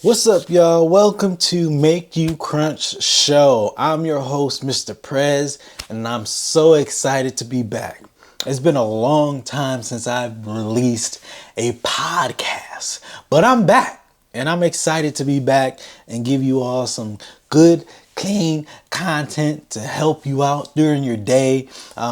What's up, y'all? Welcome to You Crunch Show. I'm your host, Mr. Prez, and I'm so excited to be back. It's been a long time since I've released a podcast, but I'm back, and I'm excited to be back and give you all some good, clean content to help you out during your day.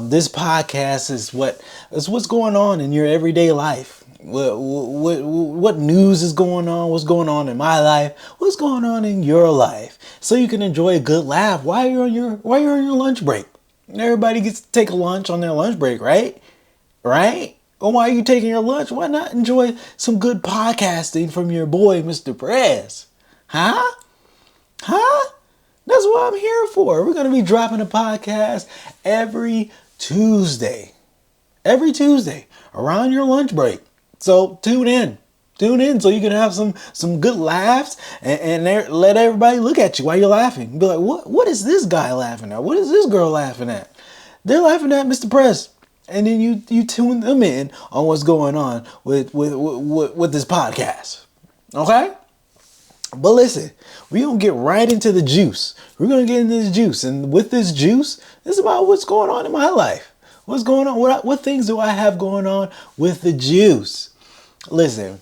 This podcast is what's going on in your everyday life. What news is going on? What's going on in my life? What's going on in your life? So you can enjoy a good laugh while you're on your lunch break. Everybody gets to take a lunch on their lunch break, right? Right? Well, why are you taking your lunch? Why not enjoy some good podcasting from your boy, Mr. Perez? Huh? Huh? That's what I'm here for. We're gonna be dropping a podcast every Tuesday around your lunch break. So tune in so you can have some good laughs and let everybody look at you while you're laughing. Be like, what is this guy laughing at? What is this girl laughing at? They're laughing at Mr. Press. And then you tune them in on what's going on with this podcast. Okay? But listen, we're going to get right into the juice. We're going to get into this juice. And with this juice, it's about what's going on in my life. What's going on? What things do I have going on with the juice? Listen,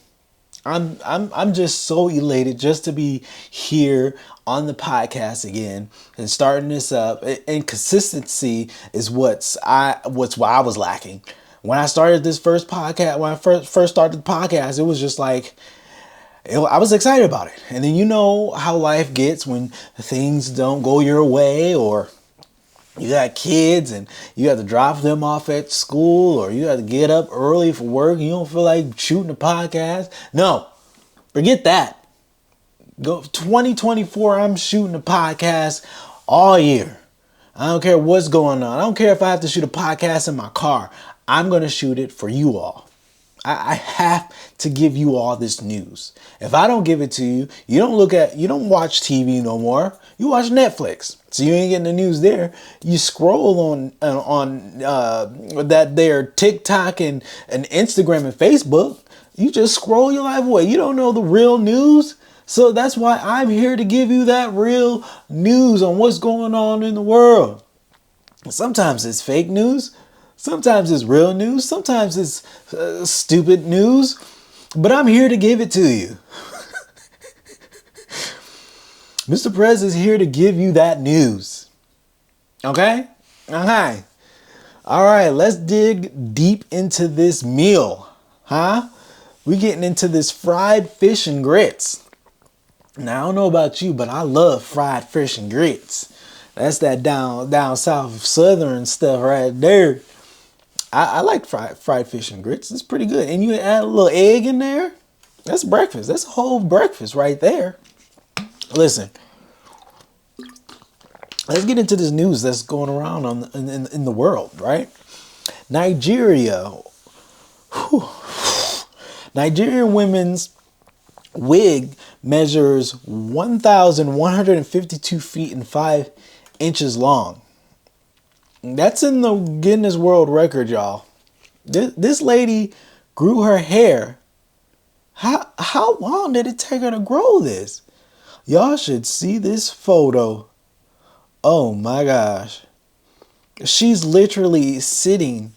I'm just so elated just to be here on the podcast again and starting this up. And consistency is what's why I was lacking. When I started this first podcast, when I first started the podcast, it was just like I was excited about it. And then you know how life gets when things don't go your way, or you got kids and you have to drop them off at school, or you have to get up early for work and you don't feel like shooting a podcast. No, forget that. Go 2024, I'm shooting a podcast all year. I don't care what's going on. I don't care if I have to shoot a podcast in my car. I'm going to shoot it for you all. I have to give you all this news. If I don't give it to you, you don't watch TV no more. You watch Netflix. So you ain't getting the news there. You scroll on that there TikTok and Instagram and Facebook. You just scroll your life away. You don't know the real news. So that's why I'm here to give you that real news on what's going on in the world. Sometimes it's fake news. Sometimes it's real news. Sometimes it's stupid news. But I'm here to give it to you. Mr. Perez is here to give you that news. Okay? Okay. All right, let's dig deep into this meal. Huh? We're getting into this fried fish and grits. Now, I don't know about you, but I love fried fish and grits. That's that down south southern stuff right there. I like fried fish and grits. It's pretty good. And you add a little egg in there. That's breakfast. That's a whole breakfast right there. Listen, let's get into this news that's going around in the world, right? Nigeria. Nigerian women's wig measures 1,152 feet and 5 inches long. That's in the Guinness World Record, y'all. This lady grew her hair. How long did it take her to grow this? Y'all should see this photo. Oh my gosh. She's literally sitting.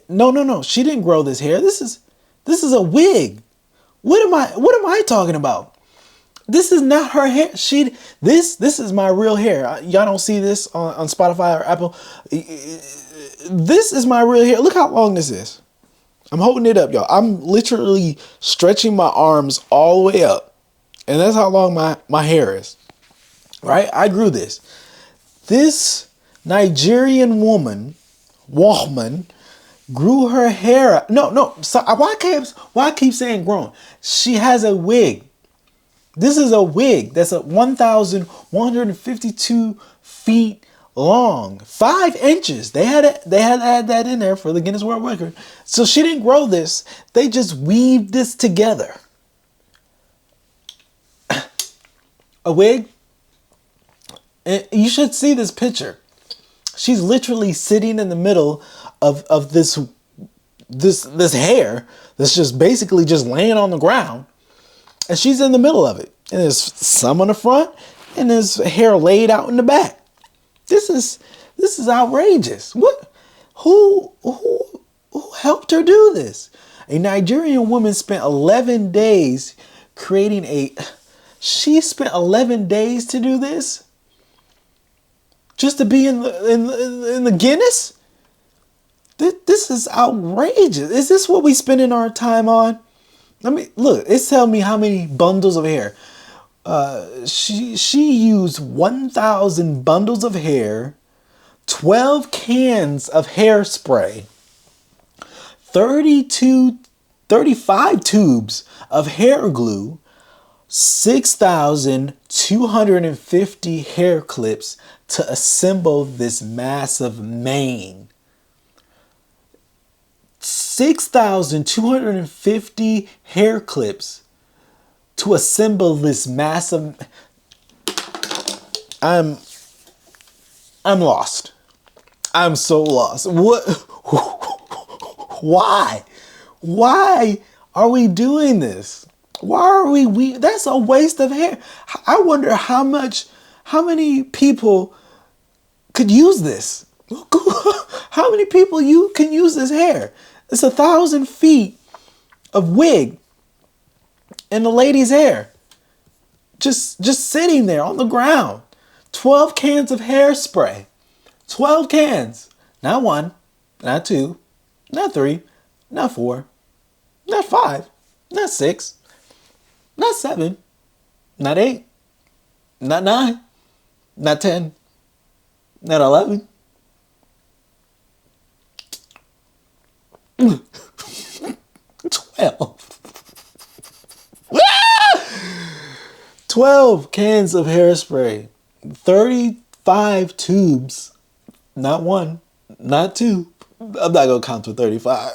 No. She didn't grow this hair. This is a wig. What am I talking about? This is not her hair. This is my real hair. Y'all don't see this on Spotify or Apple. This is my real hair. Look how long this is. I'm holding it up, y'all. I'm literally stretching my arms all the way up. And that's how long my hair is. Right? I grew this. This Nigerian woman grew her hair. No. So why I keep saying grown? She has a wig. This is a wig that's 1,152 feet long, 5 inches. They had to add that in there for the Guinness World Record. So she didn't grow this. They just weaved this together. A wig. And you should see this picture. She's literally sitting in the middle of this hair that's just basically just laying on the ground. And she's in the middle of it. And there's some on the front and there's hair laid out in the back. This is outrageous. What? Who helped her do this? A Nigerian woman spent 11 days creating she spent 11 days to do this? Just to be in the Guinness? This is outrageous. Is this what we spending our time on? I mean, look, it's telling me how many bundles of hair. She used 1,000 bundles of hair, 12 cans of hairspray, 35 tubes of hair glue, 6,250 hair clips to assemble this massive mane. 6,250 hair clips to assemble this massive. I'm lost. I'm so lost. What? Why? Why are we doing this? Why are we? That's a waste of hair. I wonder how many people could use this. How many people can use this hair? It's 1,000 feet of wig in the lady's hair. Just sitting there on the ground. 12 cans of hairspray. 12 cans. Not one, not two, not three, not four, not five, not six, not seven, not eight, not nine, not 10, not 11. 12 cans of hairspray, 35 tubes, not one, not two. I'm not gonna count to 35.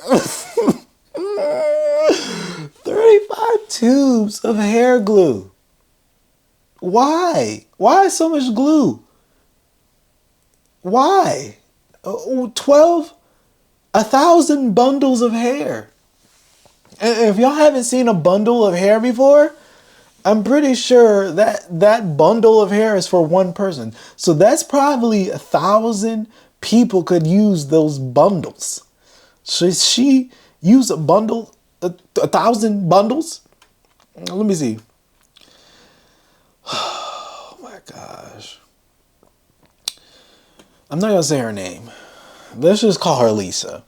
35 tubes of hair glue. Why? Why so much glue? Why? 1,000 bundles of hair. And if y'all haven't seen a bundle of hair before, I'm pretty sure that bundle of hair is for one person. So that's probably 1,000 people could use those bundles. So she used a bundle, 1,000 bundles? Let me see. Oh my gosh. I'm not gonna say her name. Let's just call her Lisa.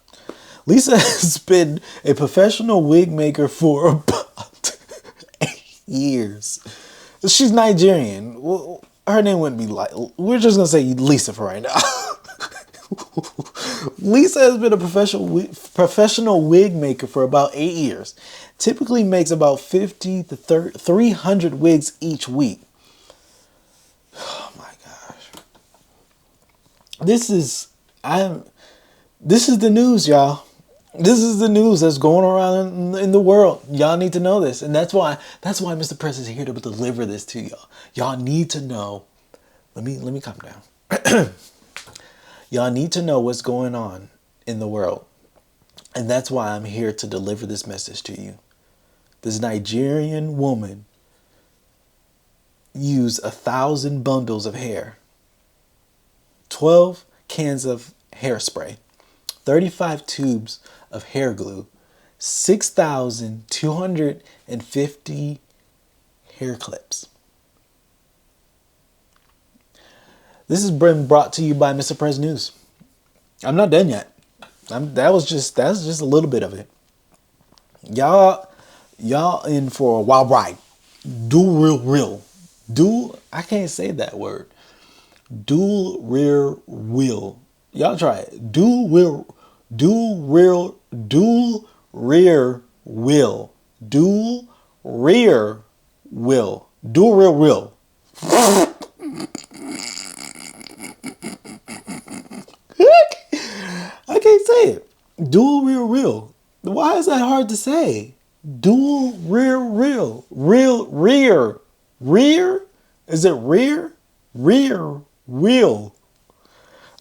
Lisa has been a professional wig maker for about 8 years. She's Nigerian. Well, her name wouldn't be like. We're just gonna say Lisa for right now. Lisa has been a professional wig maker for about 8 years. Typically makes about 50 to 300 wigs each week. Oh my gosh. This is the news, y'all. This is the news that's going around in the world. Y'all need to know this. And that's why Mr. Press is here to deliver this to y'all. Y'all need to know. Let me calm down. Y'all need to know what's going on in the world. And that's why I'm here to deliver this message to you. This Nigerian woman used 1,000 bundles of hair, 12 cans of hairspray, 35 tubes of hair glue, 6,250 hair clips. This has been brought to you by Mr. Press News. I'm not done yet. That's just a little bit of it. Y'all in for a wild ride. I can't say that word. Dual rear wheel. Y'all try it. Dual rear wheel. Dual rear wheel. I can't say it. Dual rear wheel. Why is that hard to say? Dual rear wheel. Rear. Is it rear? Rear wheel.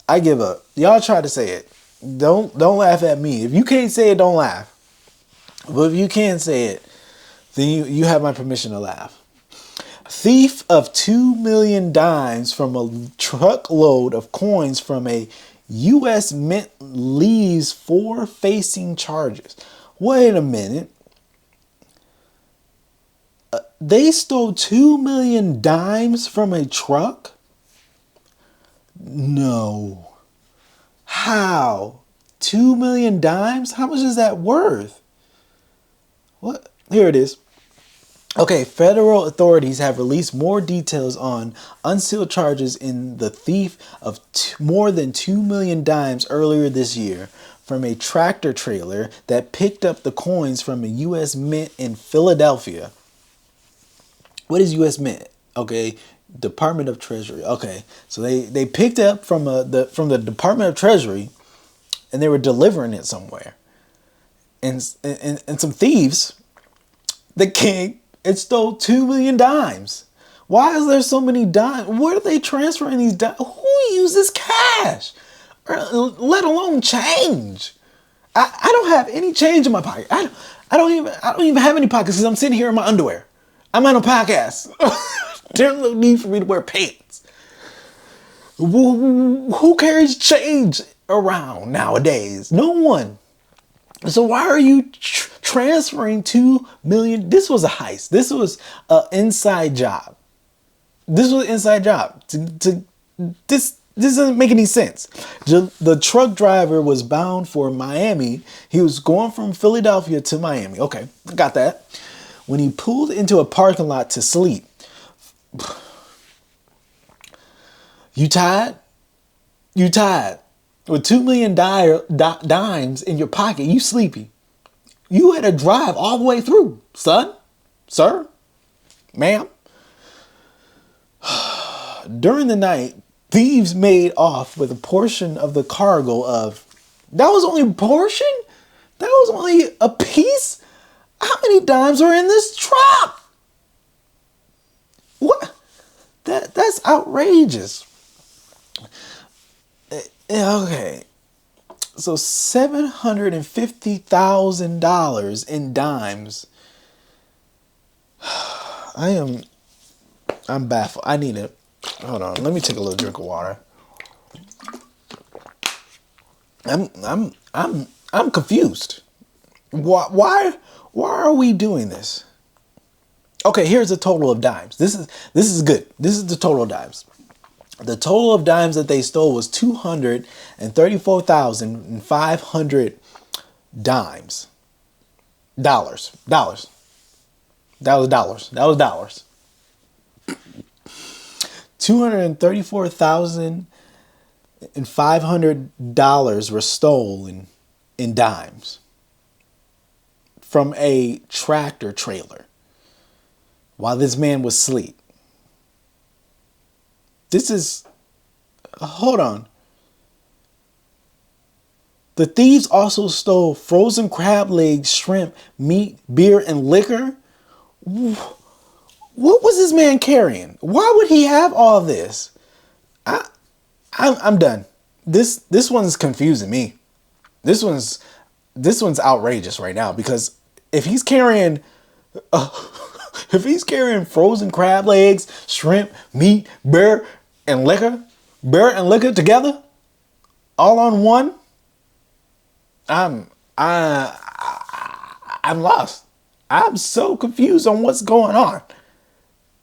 I give up. Y'all try to say it. Don't laugh at me. If you can't say it, don't laugh. But if you can say it, Then you have my permission to laugh. Thief of 2 million dimes from a truckload of coins from a U.S. Mint leaves 4 facing charges. Wait a minute. They stole 2 million dimes from a truck? No. How? 2 million dimes? How much is that worth? What? Here it is. Okay, federal authorities have released more details on unsealed charges in the thief of more than 2 million dimes earlier this year from a tractor trailer that picked up the coins from a U.S. Mint in Philadelphia. What is U.S. Mint? Okay, Department of Treasury. Okay, so they picked up from the Department of Treasury, and they were delivering it somewhere, and some thieves, the king. It stole 2 million dimes. Why is there so many dimes? Where are they transferring these dimes? Who uses cash? Let alone change. I don't have any change in my pocket. I don't even have any pockets because I'm sitting here in my underwear. I'm on a podcast. There's no need for me to wear pants. Who carries change around nowadays? No one. So why are you transferring 2 million? This was a heist. This was an inside job. This doesn't make any sense. The truck driver was bound for Miami. He was going from Philadelphia to Miami. Okay, got that. When he pulled into a parking lot to sleep. You tired? You tired? With 2 million dimes in your pocket, you sleepy. You had to drive all the way through, son, sir, ma'am. During the night, thieves made off with a portion of the cargo of... That was only a portion? That was only a piece? How many dimes are in this truck? What? That's outrageous. Okay, so $750,000 in dimes. I'm baffled. I need it. Hold on. Let me take a little drink of water. I'm confused. Why are we doing this? Okay, here's the total of dimes. This is good. This is the total of dimes. The total of dimes that they stole was 234,500 dimes. Dollars. That was dollars. $234,500 were stolen in dimes from a tractor trailer while this man was asleep. Hold on. The thieves also stole frozen crab legs, shrimp, meat, beer, and liquor. What was this man carrying? Why would he have all this? I'm done. This one's confusing me. This one's outrageous right now because if he's carrying frozen crab legs, shrimp, meat, beer, and liquor together, all on one, I'm lost. I'm so confused on what's going on.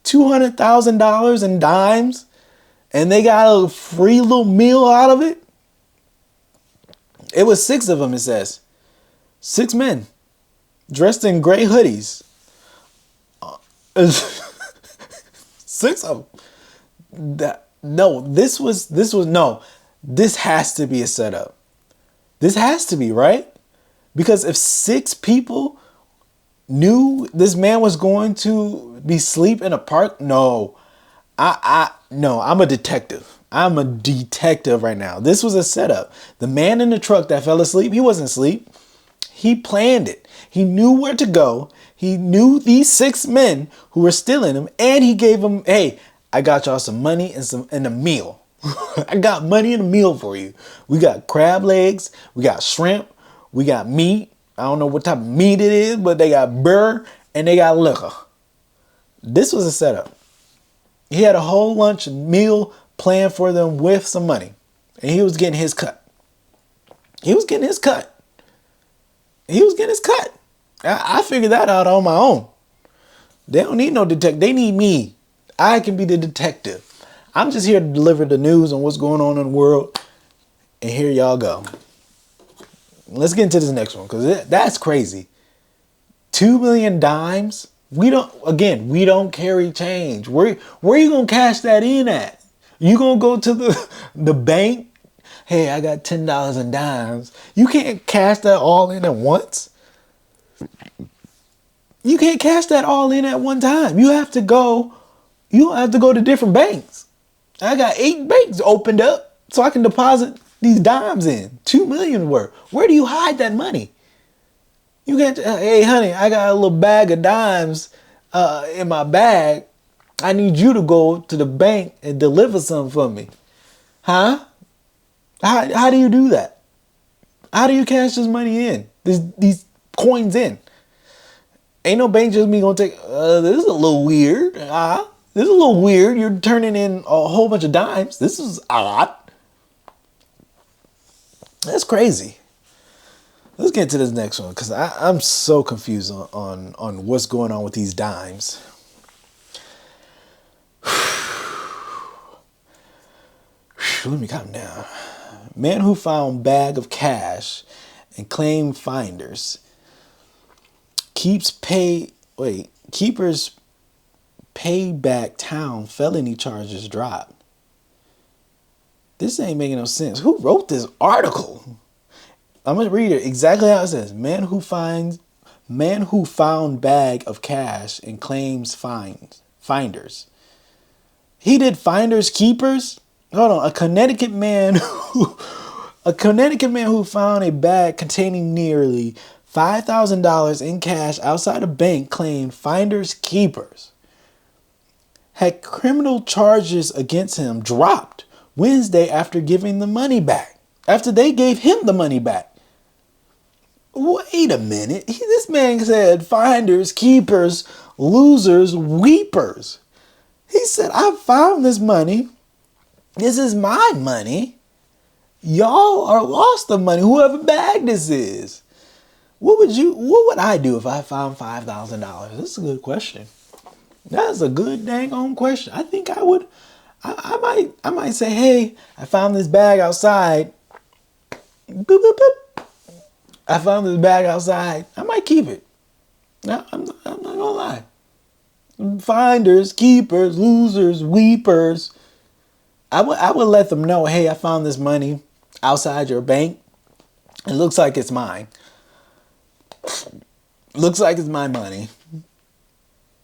$200,000 in dimes, and they got a free little meal out of it. It was 6 of them. It says 6 men dressed in gray hoodies. 6 of them. This has to be a setup. This has to be, right? Because if 6 people knew this man was going to be asleep in a park, no, I'm a detective. I'm a detective right now. This was a setup. The man in the truck that fell asleep, he wasn't asleep. He planned it. He knew where to go. He knew these 6 men who were stealing him, and he gave them, hey, I got y'all some money and a meal. I got money and a meal for you. We got crab legs. We got shrimp. We got meat. I don't know what type of meat it is, but they got beer and they got liquor. This was a setup. He had a whole lunch meal planned for them with some money. And he was getting his cut. He was getting his cut. I figured that out on my own. They don't need no detective. They need me. I can be the detective. I'm just here to deliver the news on what's going on in the world. And here y'all go. Let's get into this next one, because that's crazy. 2 million dimes. We don't carry change. Where you gonna cash that in at? You gonna go to the bank? Hey, I got $10 in dimes. You can't cash that all in at once. You can't cash that all in at one time. You have to go to different banks. I got 8 banks opened up so I can deposit these dimes in. 2 million worth. Where do you hide that money? You can't, hey honey, I got a little bag of dimes in my bag. I need you to go to the bank and deliver some for me. Huh? How do you do that? How do you cash this money in? These coins in? Ain't no bank just me gonna take, this is a little weird. This is a little weird. You're turning in a whole bunch of dimes. This is odd. That's crazy. Let's get to this next one, because I'm so confused on what's going on with these dimes. Let me calm down. Man who found bag of cash and claimed finders. Keepers pay back town felony charges dropped. This ain't making no sense. Who wrote this article? I'm gonna read it exactly how it says. Man who found bag of cash and claims finders. He did finders keepers. Hold on. A Connecticut man who found a bag containing nearly $5,000 in cash outside a bank claimed finders keepers. Had criminal charges against him dropped Wednesday after giving the money back. After they gave him the money back. Wait a minute. This man said finders, keepers, losers, weepers. He said, I found this money. This is my money. Y'all are lost of money. Whoever bag this is. What would I do if I found $5,000? That's a good question. That's a good dang on question. I think I would. I might say, hey, I found this bag outside. Boop, boop, boop. I found this bag outside. I might keep it. No, I'm not gonna lie. Finders, keepers, losers, weepers. I would let them know, hey, I found this money outside your bank. It looks like it's mine. Looks like it's my money.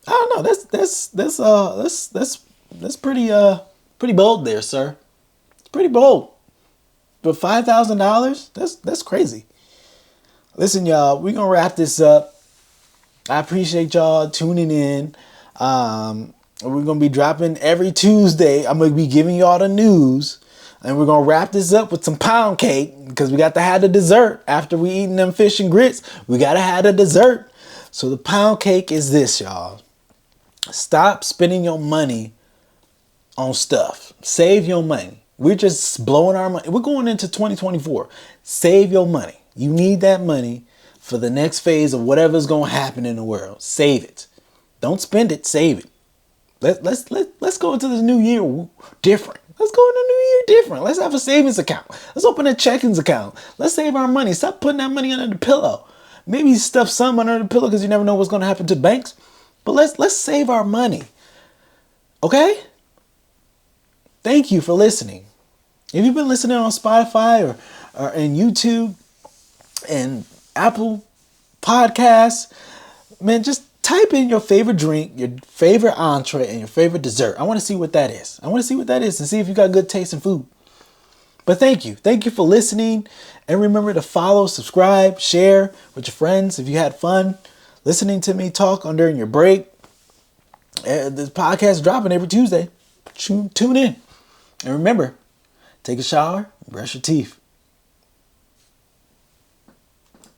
I don't know. That's pretty bold there, sir. It's pretty bold. But $5,000? That's crazy. Listen, y'all, we're gonna wrap this up. I appreciate y'all tuning in. We're gonna be dropping every Tuesday. I'm gonna be giving y'all the news. And we're gonna wrap this up with some pound cake, because we got to have the dessert. After we eating them fish and grits, we gotta have the dessert. So the pound cake is this, y'all. Stop spending your money on stuff. Save your money. We're just blowing our money. We're going into 2024. Save your money. You need that money for the next phase of whatever's gonna happen in the world. Save it. Don't spend it. Save it. Let's go into this new year different. Let's go into the new year different. Let's have a savings account. Let's open a checkings account. Let's save our money. Stop putting that money under the pillow. Maybe stuff some under the pillow because you never know what's going to happen to banks. But let's save our money. Okay? Thank you for listening. If you've been listening on Spotify or in YouTube and Apple Podcasts, man, just type in your favorite drink, your favorite entree, and your favorite dessert. I want to see what that is. I want to see what that is and see if you got good taste in food. But thank you. Thank you for listening. And remember to follow, subscribe, share with your friends if you had fun listening to me talk during your break. This podcast is dropping every Tuesday. Tune in. And remember, take a shower, brush your teeth.